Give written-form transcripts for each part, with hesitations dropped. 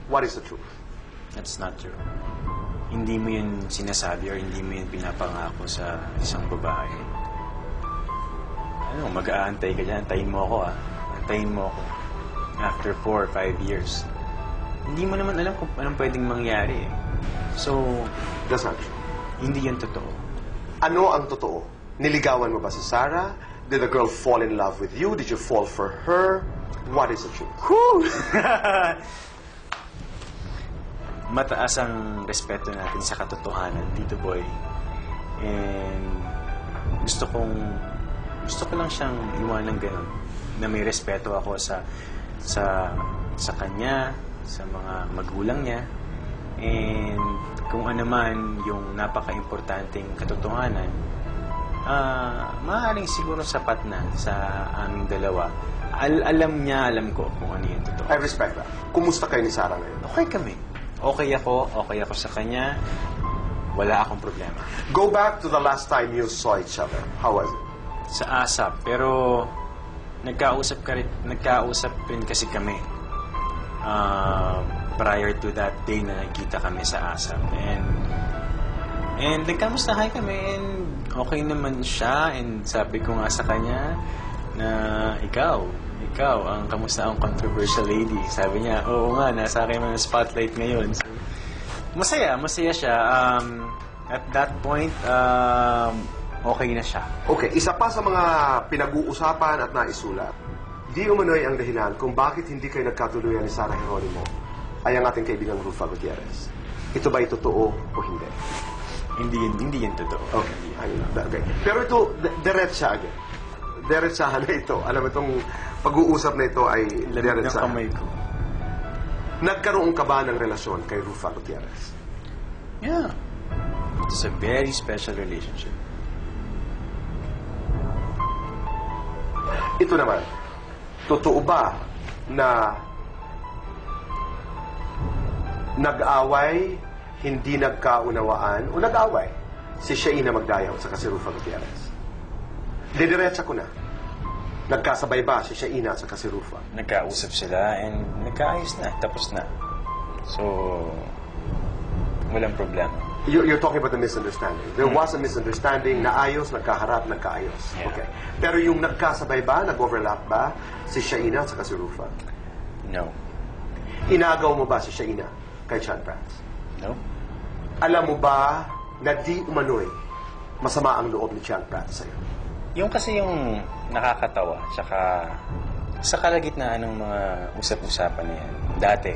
What is the truth? That's not true. Hindi mo yun sinasabi or hindi mo yun pinapangako sa isang babae. Ano, mag-aantay ka dyan. Antayin mo ako, ah. Antayin mo ako. After 4 or 5 years. Hindi mo naman alam kung anong pwedeng mangyari, eh. So, That's not true. hindi yan totoo. Ano ang totoo? Niligawan mo ba si Sarah? Did the girl fall in love with you? Did you fall for her? What is the truth? Mataas ang respeto natin sa katotohanan, Tito Boy. And gusto ko lang siyang iwanan ganun, na may respeto ako sa kanya, sa mga magulang niya. And kung ano man yung napaka-importanting katotohanan, maaaring siguro sapat na sa aming dalawa. Alam niya, alam ko kung ano yung totoo. I respect that. Kumusta kayo ni Sarah ngayon? Okay kami. Okay ako sa kanya. Wala akong problema. Go back to the last time you saw each other. How was it? Sa ASAP, pero nagkausap rin kasi kami. Prior to that day na nagkita kami sa ASAP. And nagkamustahan kami and okay naman siya. And sabi ko nga sa kanya na ikaw ang kamusta ang controversial lady. Sabi niya, oo nga, nasa akin ang spotlight ngayon. So, masaya siya. At that point, okay na siya. Okay, isa pa sa mga pinag-uusapan at naisulat, di umano'y ang dahilan kung bakit hindi kayo nagkatuluyan ni Sarah Geronimo ay ang ating kaibigang Rufa Gutierrez. Ito ba'y totoo o hindi? Hindi yan totoo. Okay. Pero ito, diretsa agad. Diretsahan na ito. Alam mo, itong pag-uusap na ito ay Lamig ng diretsahan. kamay ko. Nagkaroon ka ba ng relasyon kay Rufa Gutierrez? Yeah. It's a very special relationship. Ito naman, totoo ba na nag-away, hindi nagkaunawaan, o nag-away si Shaina Magdayaw at si Rufa Gutierrez? Didiretsa ko na. Nagkasabay ba si Shaina at si Rufa? Nagkausap sila and nagkaayos na. Tapos na. So, walang problema. You're talking about the misunderstanding. There was a misunderstanding, naayos, nagkaharap, nagkaayos. Yeah. Okay. Pero yung nagkasabay ba, nag-overlap ba si Shaina at si Rufa? No. Inagaw mo ba si Shaina kay Chan Franz? No? Alam mo ba na di umano'y masama ang loob ni Chan Franz sa'yo? Yung kasi yung nakakatawa, tsaka sa kalagitnaan ng mga usap-usapan na yan, dati,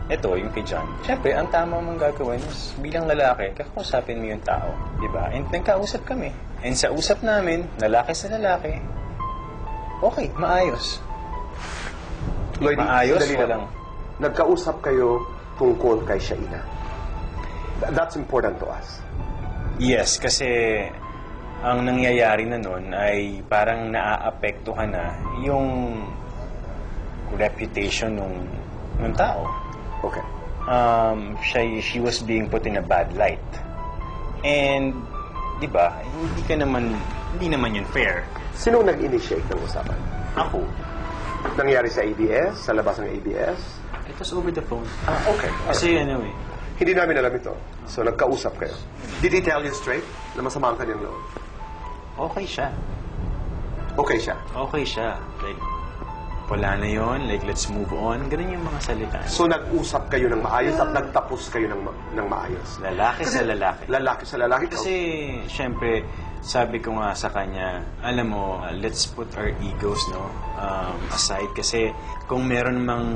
ito, yung kay John, syempre, ang tama mong gagawin is bilang lalaki, kakausapin mo yung tao, di ba? And nagkausap kami. And sa usap namin, lalaki sa lalaki, okay, maayos. Lloyd, Maayos, sandali lang. walang... Nagkausap kayo tungkol kay Shaina. That's important to us. Yes, kasi ang nangyayari na nun ay parang naaapektuhan na yung reputation ng tao. Okay. She was being put in a bad light. And, di ba, hindi naman yun fair. Sino nag-initiate ng usapan? Ako, Nangyari sa ABS? Sa labas ng ABS? it was over the phone. Okay. Kasi ano eh, Hindi namin alam ito. So, nagkausap kayo. Did he tell you straight na masama ang kanyang loob? okay siya. Okay siya. Okay siya. Like, wala na yon, like, let's move on. Ganun yung mga salita. So, nag-usap kayo ng maayos at nagtapos kayo ng maayos. Lalaki sa lalaki. Lalaki sa lalaki. Kasi, syempre, sabi ko nga sa kanya, alam mo, let's put our egos, no, aside. Kasi, kung meron mang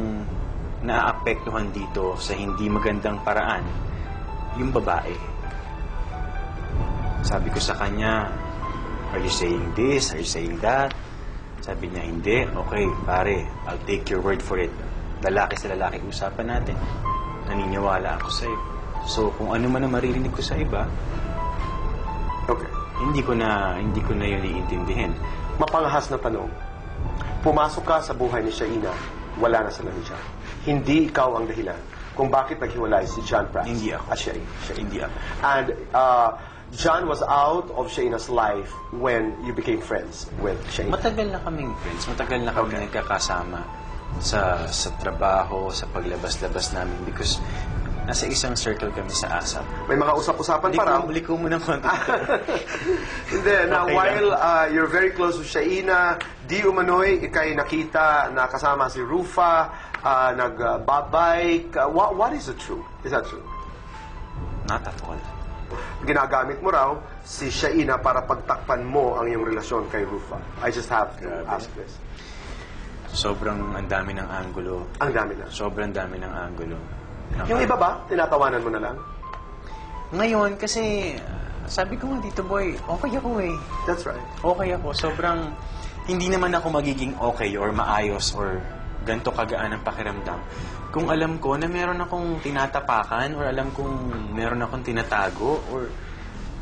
naaapektuhan dito sa hindi magandang paraan, yung babae. Sabi ko sa kanya, are you saying this? Are you saying that? Sabi niya, hindi. Okay, pare, I'll take your word for it. Lalaki sa lalaki, usapan natin. Naniniwala ako sa'yo. So, kung ano man ang maririnig ko sa iba, Okay. hindi ko na yun iintindihin. Mapangahas na tanong. Pumasok ka sa buhay ni Shaina, wala na sila ni John. Hindi ikaw ang dahilan kung bakit naghiwalay si John Prats Hindi ako. at Shaina. Hindi ako. And John was out of Shaina's life when you became friends with Shaina. Matagal na kaming friends. Matagal na kami Okay. nagkakasama sa trabaho, sa paglabas-labas namin because nasa isang circle kami sa ASAP. May mga usap-usapan pa raw. Liko mo ng konti. Hindi, now Okay while you're very close with Shaina, di umano'y ikay nakita na kasama si Rufa, nag-babike. What is it true? Is that true? Not at all. Ginagamit mo raw si Shaina para pagtakpan mo ang iyong relasyon kay Rufa. I just have to Grabe. ask this. Sobrang ang dami ng angulo. Ang dami na. Sobrang dami ng angulo. Yung iba ba, tinatawanan mo na lang? Ngayon, kasi sabi ko nga dito, boy, okay ako eh. That's right. Okay ako. Sobrang, hindi naman ako magiging okay or maayos or ganito kagaan ang pakiramdam. Kung alam ko na meron akong tinatapakan or alam kong meron akong tinatago or,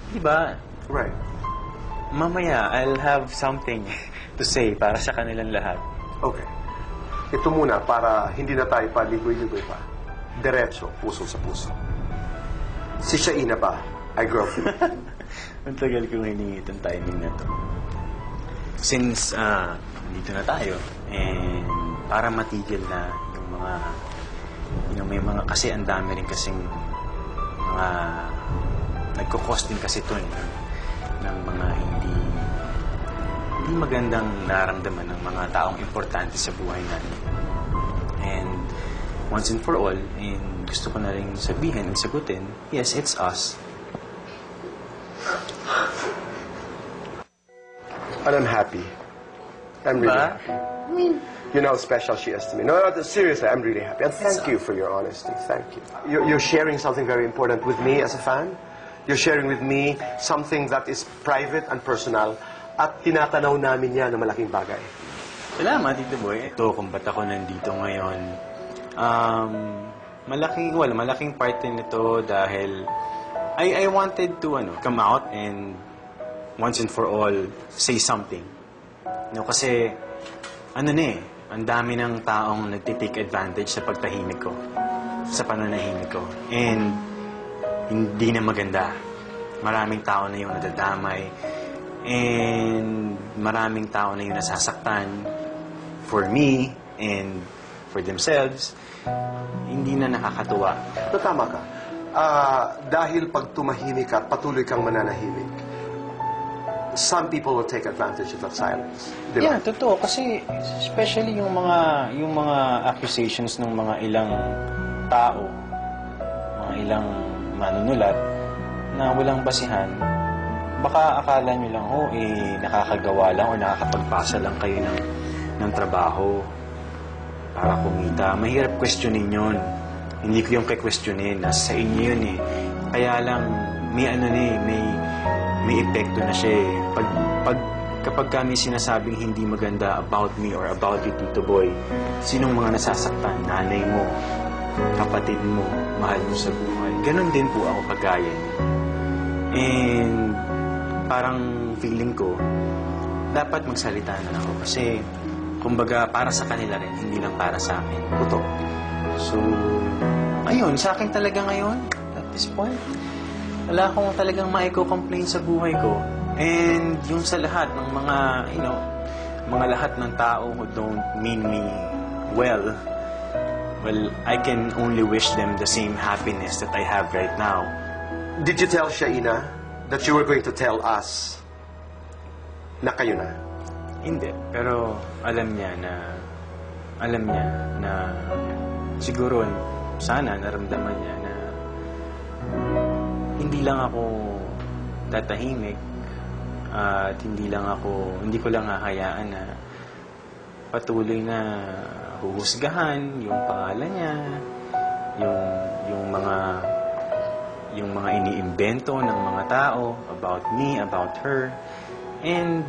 di ba, Right. mamaya I'll have something to say para sa kanilang lahat. Okay. Ito muna para hindi na tayo paligoy-ligoy pa. Diretso, puso sa puso. Si Shaina ba ay girlfriend? Ang tagal kong hiningi itong timing na to. Since dito na tayo, and para matigil na yung mga, may mga, kasi ang dami rin kasing mga, nagkukos din kasi ito ng mga hindi magandang naramdaman ng mga taong importante sa buhay natin. And once and for all, and gusto ko na rin sabihin and sagutin, yes, it's us. And I'm happy. I'm really Ba? happy. You know how special she is to me. No, seriously, I'm really happy. And thank you for your honesty. Thank you. You're sharing something very important with me as a fan. You're sharing with me something that is private and personal. At tinatanaw namin yan na malaking bagay. Salamat, Tito Boy. Ito, kung ba't ako nandito ngayon, malaking part din ito dahil I wanted to come out and once and for all say something. Kasi ang dami ng taong nagtitake advantage sa pagtahimik ko, sa pananahimik ko. And hindi na maganda. Maraming tao na yung nadadamay. And maraming tao na yung nasasaktan for me and for themselves. Hindi na nakakatuwa. So, tama ka. Dahil pag tumahimik ka at patuloy kang mananahimik, some people will take advantage of that silence. Di ba? Yeah, totoo. Kasi especially yung mga accusations ng mga ilang tao, mga ilang manunulat na walang basihan, baka akala nyo lang, nakakagawa lang o nakakapagpasa lang kayo ng trabaho para kumita. Mahirap questionin yun. Hindi ko yung questionin. Nasa inyo yun eh. Kaya lang, may epekto na siya eh. Kapag kami sinasabing hindi maganda about me or about you, Tito Boy, sinong mga nasasaktan? Nanay mo, kapatid mo, mahal mo sa buhay. Ganon din po ako kagaya niya. And parang feeling ko, dapat magsalita na ako kasi, kumbaga, para sa kanila rin, hindi lang para sa akin. Totoo. So, ayun, sa akin talaga ngayon, at this point, wala akong talagang maiko-complain sa buhay ko. And yung sa lahat ng mga, mga lahat ng tao who don't mean me well, I can only wish them the same happiness that I have right now. Did you tell Shaina that you were going to tell us na kayo na? Hindi, pero alam niya na siguro sana naramdaman niya na hindi lang ako tatahimik at hindi ko lang hahayaan na patuloy na huhusgahan yung pangalan niya, yung mga iniimbento ng mga tao about me, about her. And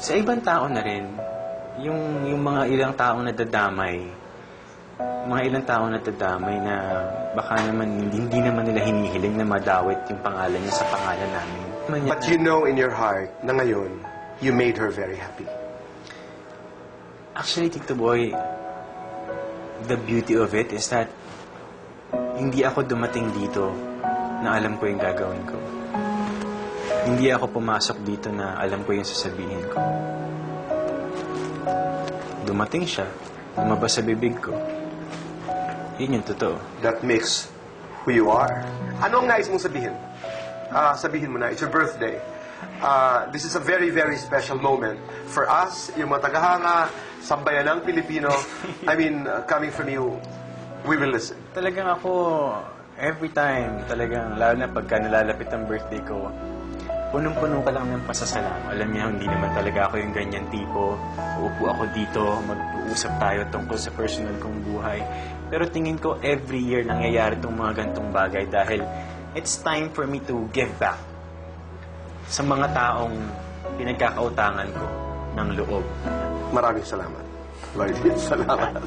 sa ibang tao na rin, yung mga ilang taong nadadamay, na baka naman hindi naman nila hinihiling na madawit yung pangalan niya sa pangalan namin. But you know in your heart na ngayon, you made her very happy. Actually, Tito Boy, the beauty of it is that hindi ako dumating dito na alam ko yung gagawin ko. Hindi ako pumasok dito na alam ko yung sasabihin ko. Dumating siya lumabas sa bibig ko. Yun yung totoo. That makes who you are. Ano ang nais mong sabihin? Sabihin mo na, it's your birthday. This is a very, very special moment. For us, yung mga tagahanga, sambayanang Pilipino, I mean, coming from you, we will listen. Talagang ako, every time, talagang, lalo na pagka nalalapit ang birthday ko, punong-puno ka lang ng pasasalamat. Alam niya, hindi naman talaga ako yung ganyan tipo. Uupo ako dito, mag-uusap tayo tungkol sa personal kong buhay. Pero tingin ko, every year nangyayari itong mga gantong bagay dahil it's time for me to give back sa mga taong pinagkakautangan ko ng loob. Maraming salamat. Maraming salamat.